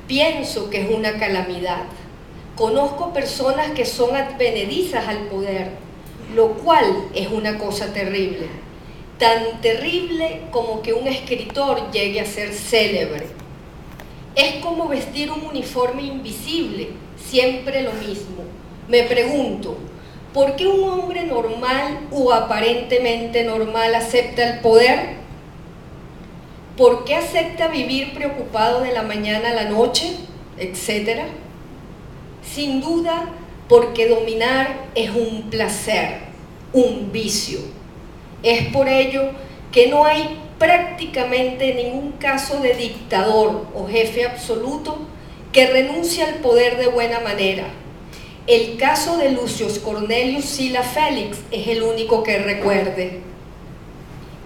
Pienso que es una calamidad. Conozco personas que son advenedizas al poder, lo cual es una cosa terrible. Tan terrible como que un escritor llegue a ser célebre. Es como vestir un uniforme invisible, siempre lo mismo. Me pregunto, ¿por qué un hombre normal o aparentemente normal acepta el poder? ¿Por qué acepta vivir preocupado de la mañana a la noche, etcétera? Sin duda, porque dominar es un placer, un vicio. Es por ello que no hay prácticamente ningún caso de dictador o jefe absoluto que renuncie al poder de buena manera. El caso de Lucius Cornelius Sylla Felix es el único que recuerde.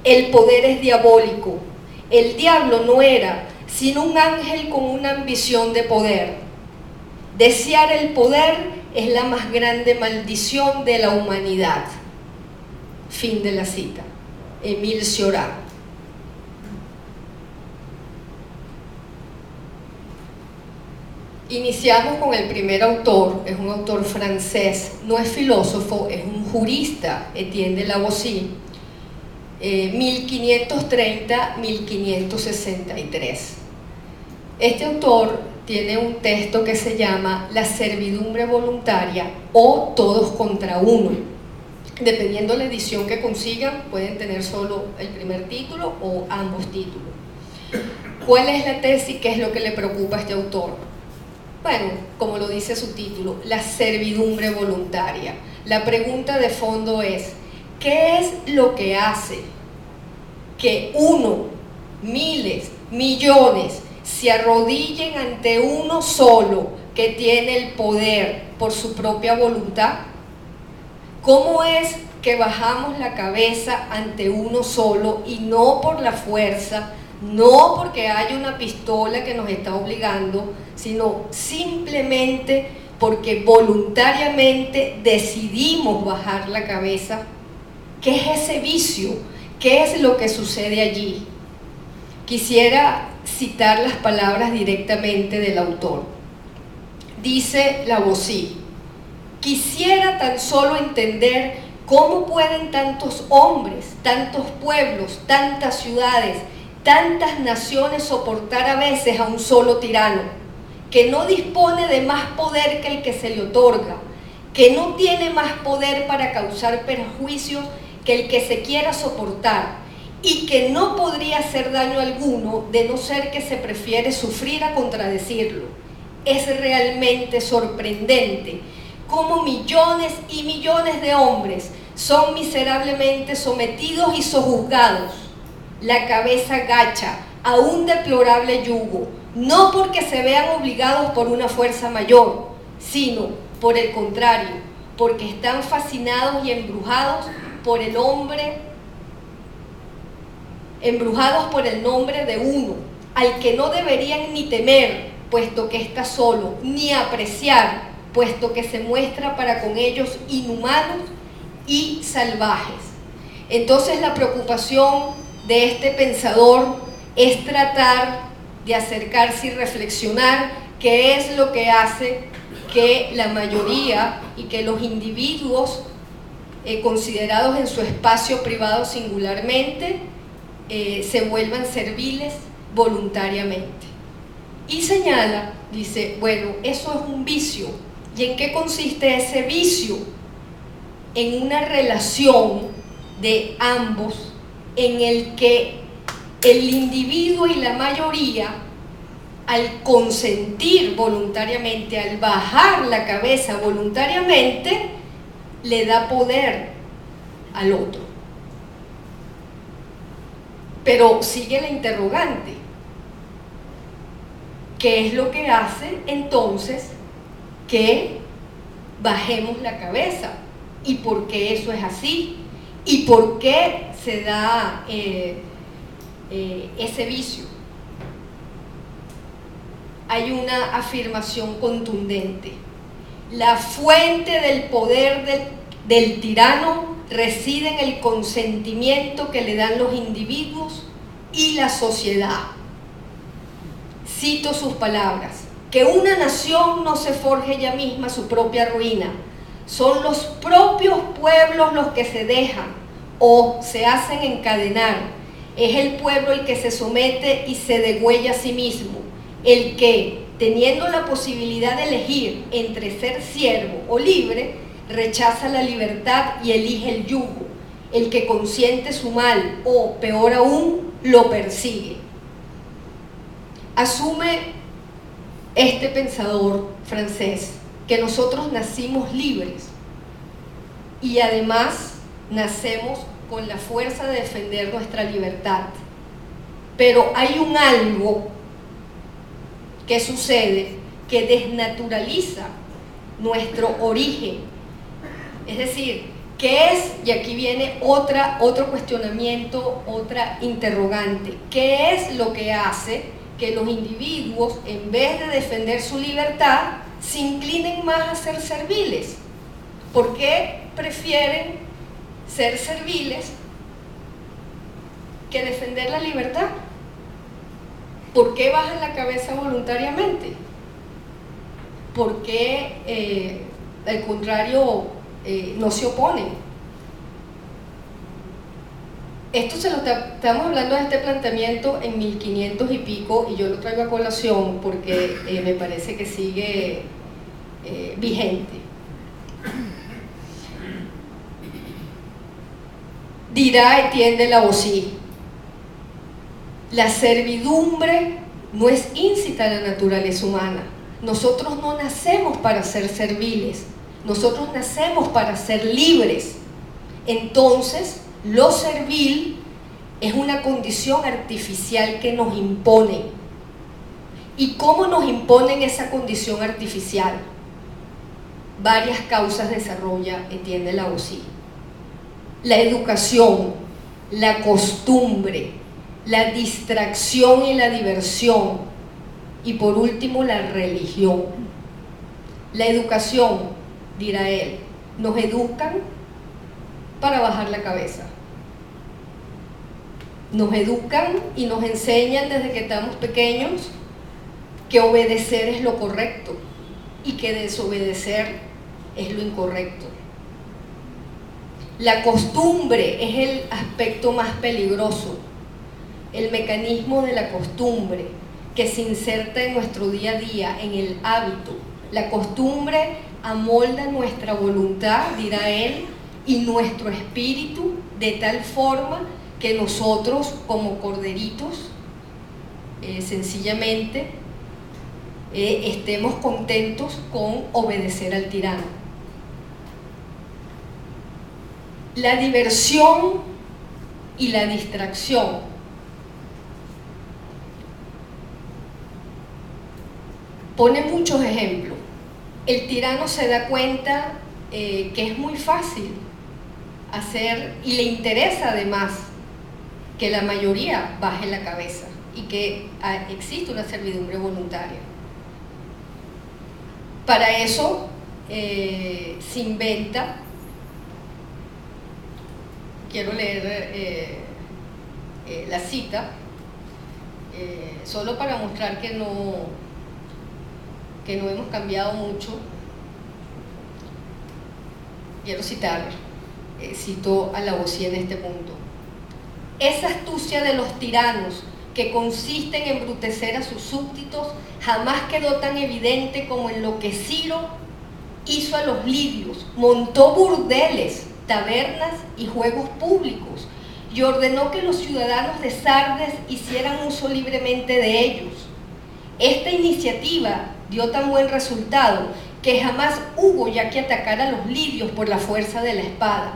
El poder es diabólico. El diablo no era sino un ángel con una ambición de poder. Desear el poder es la más grande maldición de la humanidad. Fin de la cita. Émile Cioran. Iniciamos con el primer autor, es un autor francés, no es filósofo, es un jurista, Etienne de Lavoisier, 1530-1563. Este autor tiene un texto que se llama La servidumbre voluntaria o Todos contra uno. Dependiendo la edición que consigan, pueden tener solo el primer título o ambos títulos. ¿Cuál es la tesis? ¿Qué es lo que le preocupa a este autor? Bueno, como lo dice su título, la servidumbre voluntaria. La pregunta de fondo es, ¿qué es lo que hace que uno, miles, millones se arrodillen ante uno solo que tiene el poder por su propia voluntad? ¿Cómo es que bajamos la cabeza ante uno solo y no por la fuerza, no porque haya una pistola que nos está obligando, sino simplemente porque voluntariamente decidimos bajar la cabeza? ¿Qué es ese vicio? ¿Qué es lo que sucede allí? Quisiera citar las palabras directamente del autor. Dice Lavoisier: quisiera tan solo entender cómo pueden tantos hombres, tantos pueblos, tantas ciudades, tantas naciones soportar a veces a un solo tirano, que no dispone de más poder que el que se le otorga, que no tiene más poder para causar perjuicios que el que se quiera soportar, y que no podría hacer daño alguno de no ser que se prefiere sufrir a contradecirlo. Es realmente sorprendente cómo millones y millones de hombres son miserablemente sometidos y sojuzgados. La cabeza gacha a un deplorable yugo, no porque se vean obligados por una fuerza mayor, sino por el contrario, porque están fascinados y embrujados por el nombre de uno, al que no deberían ni temer, puesto que está solo, ni apreciar, puesto que se muestra para con ellos inhumanos y salvajes. Entonces la preocupación de este pensador es tratar de acercarse y reflexionar qué es lo que hace que la mayoría y que los individuos considerados en su espacio privado singularmente se vuelvan serviles voluntariamente. Y señala, dice, bueno, eso es un vicio. ¿Y en qué consiste ese vicio? En una relación de ambos en el que el individuo y la mayoría, al consentir voluntariamente, al bajar la cabeza voluntariamente, le da poder al otro. Pero sigue la interrogante. ¿Qué es lo que hace entonces que bajemos la cabeza? ¿Y por qué eso es así? ¿Y por qué se da ese vicio? Hay una afirmación contundente. La fuente del poder del tirano reside en el consentimiento que le dan los individuos y la sociedad. cito sus palabras: que una nación no se forje ella misma su propia ruina. Son los propios pueblos los que se dejan o se hacen encadenar. Es el pueblo el que se somete y se degüella a sí mismo, el que, teniendo la posibilidad de elegir entre ser siervo o libre, rechaza la libertad y elige el yugo, el que consiente su mal o, peor aún, lo persigue. Asume este pensador francés que nosotros nacimos libres y además nacemos con la fuerza de defender nuestra libertad, pero hay un algo que sucede que desnaturaliza nuestro origen. Es decir, ¿qué es? Y aquí viene otro cuestionamiento, otra interrogante. ¿Qué es lo que hace que los individuos, en vez de defender su libertad, se inclinen más a ser serviles? ¿Por qué prefieren ser serviles que defender la libertad? ¿Por qué bajan la cabeza voluntariamente? ¿Por qué, al contrario, no se oponen? Esto estamos hablando de este planteamiento en 1500 y pico, y yo lo traigo a colación porque me parece que sigue vigente. Dirá Etienne de la Boétie: la servidumbre no es íncita a la naturaleza humana. Nosotros no nacemos para ser serviles, nosotros nacemos para ser libres. Entonces, lo servil es una condición artificial que nos impone. ¿Y cómo nos imponen esa condición artificial? Varias causas desarrolla Etienne de la Boétie: la educación, la costumbre, la distracción y la diversión, y por último la religión. La educación, dirá él, nos educan para bajar la cabeza. Nos educan y nos enseñan desde que estamos pequeños que obedecer es lo correcto y que desobedecer es lo incorrecto. La costumbre es el aspecto más peligroso, el mecanismo de la costumbre que se inserta en nuestro día a día, en el hábito. La costumbre amolda nuestra voluntad, dirá él, y nuestro espíritu de tal forma que nosotros, como corderitos, sencillamente estemos contentos con obedecer al tirano. La diversión y la distracción pone muchos ejemplos. El tirano se da cuenta que es muy fácil hacer, y le interesa además que la mayoría baje la cabeza y que existe una servidumbre voluntaria. Para eso se inventa, quiero leer la cita, solo para mostrar que no hemos cambiado mucho. Quiero citar, cito a la Boétie en este punto: esa astucia de los tiranos que consiste en embrutecer a sus súbditos jamás quedó tan evidente como en lo que Ciro hizo a los lidios. Montó burdeles, tabernas y juegos públicos y ordenó que los ciudadanos de Sardes hicieran uso libremente de ellos. Esta iniciativa dio tan buen resultado que jamás hubo ya que atacar a los lidios por la fuerza de la espada.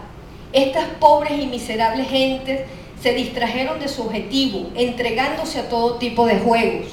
Estas pobres y miserables gentes se distrajeron de su objetivo, entregándose a todo tipo de juegos.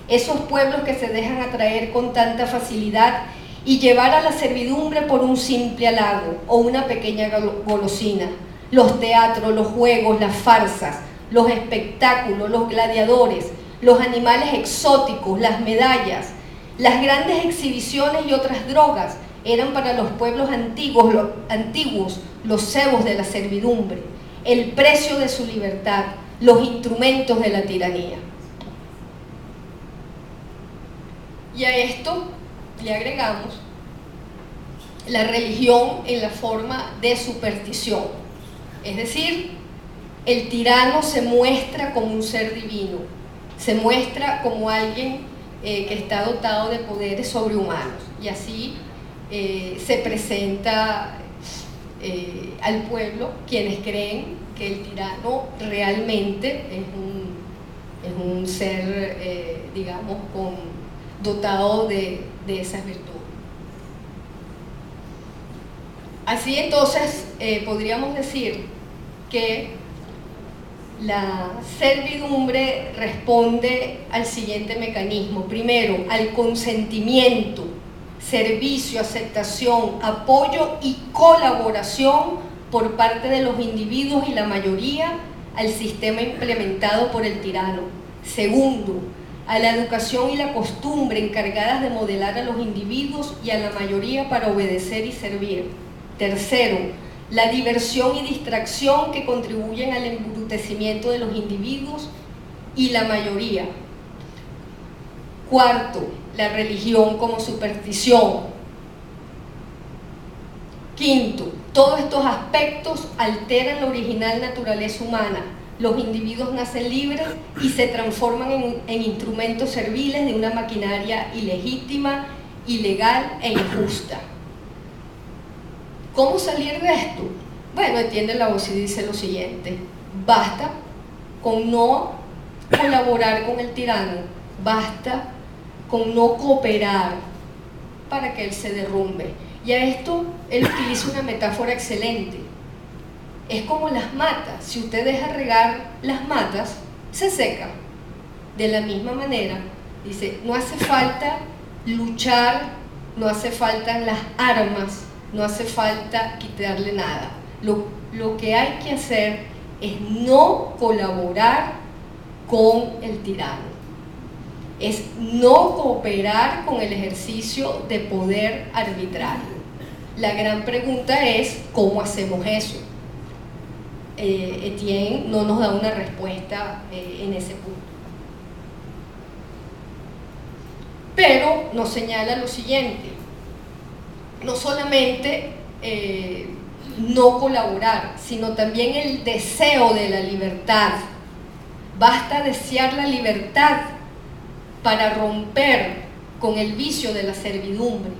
Esos pueblos que se dejan atraer con tanta facilidad y llevar a la servidumbre por un simple halago o una pequeña golosina. Los teatros, los juegos, las farsas, los espectáculos, los gladiadores, los animales exóticos, las medallas, las grandes exhibiciones y otras drogas eran para los pueblos antiguos los cebos de la servidumbre, el precio de su libertad, los instrumentos de la tiranía. Y a esto le agregamos la religión en la forma de superstición. Es decir, el tirano se muestra como un ser divino, se muestra como alguien que está dotado de poderes sobrehumanos, y así se presenta al pueblo quienes creen que el tirano realmente es un ser, digamos, dotado de esas virtudes. Así entonces podríamos decir que la servidumbre responde al siguiente mecanismo. Primero, al consentimiento, servicio, aceptación, apoyo y colaboración por parte de los individuos y la mayoría al sistema implementado por el tirano. Segundo, a la educación y la costumbre encargadas de modelar a los individuos y a la mayoría para obedecer y servir. Tercero, la diversión y distracción que contribuyen al embrutecimiento de los individuos y la mayoría. Cuarto, la religión como superstición. Quinto, todos estos aspectos alteran la original naturaleza humana. Los individuos nacen libres y se transforman en instrumentos serviles de una maquinaria ilegítima, ilegal e injusta. ¿Cómo salir de esto? Bueno, Etienne de la Voz y dice lo siguiente: basta con no colaborar con el tirano, basta con no cooperar para que él se derrumbe. Y a esto él utiliza una metáfora excelente. Es como las matas. Si usted deja regar las matas, se secan. De la misma manera, dice, no hace falta luchar, no hace falta las armas, no hace falta quitarle nada. Lo que hay que hacer es no colaborar con el tirano. Es no cooperar con el ejercicio de poder arbitrario. La gran pregunta es, ¿cómo hacemos eso? Etienne no nos da una respuesta en ese punto. Pero nos señala lo siguiente: no solamente no colaborar, sino también el deseo de la libertad. Basta desear la libertad para romper con el vicio de la servidumbre.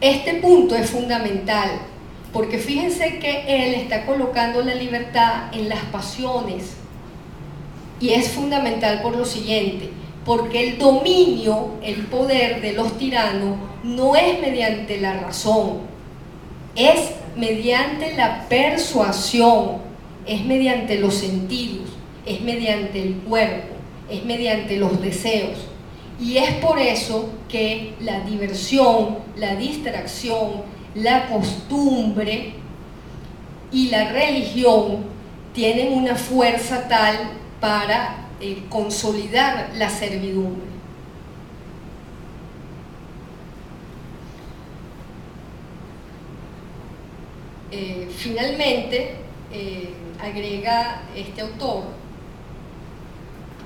Este punto es fundamental, porque fíjense que él está colocando la libertad en las pasiones, y es fundamental por lo siguiente: porque el dominio, el poder de los tiranos no es mediante la razón, es mediante la persuasión, es mediante los sentidos, es mediante el cuerpo, es mediante los deseos. Y es por eso que la diversión, la distracción, la costumbre y la religión tienen una fuerza tal para consolidar la servidumbre. Finalmente, agrega este autor,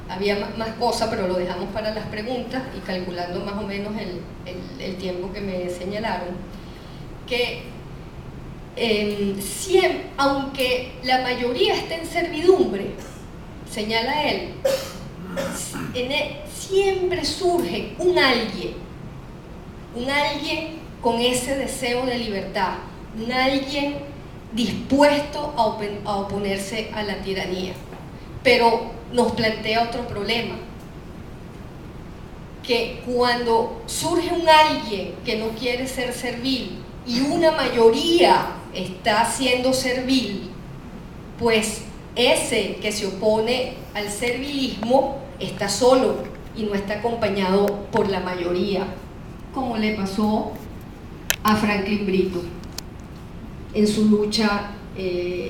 había más cosas, pero lo dejamos para las preguntas y calculando más o menos el tiempo que me señalaron, que aunque la mayoría esté en servidumbre, señala él, siempre surge un alguien con ese deseo de libertad, un alguien dispuesto a oponerse a la tiranía. Pero nos plantea otro problema, que cuando surge un alguien que no quiere ser servil y una mayoría está siendo servil, pues ese que se opone al servilismo está solo y no está acompañado por la mayoría, como le pasó a Franklin Brito en su lucha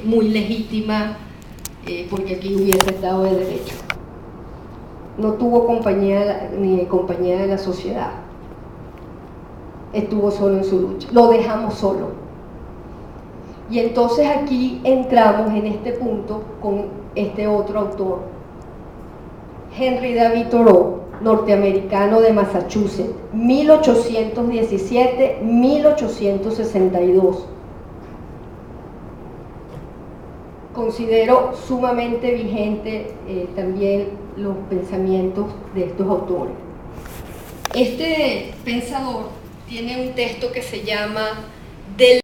muy legítima, porque aquí hubiese Estado de Derecho. No tuvo compañía ni compañía de la sociedad, estuvo solo en su lucha, lo dejamos solo. Y entonces aquí entramos en este punto con este otro autor, Henry David Thoreau, norteamericano de Massachusetts, 1817-1862. Considero sumamente vigente también los pensamientos de estos autores. Este pensador tiene un texto que se llama Del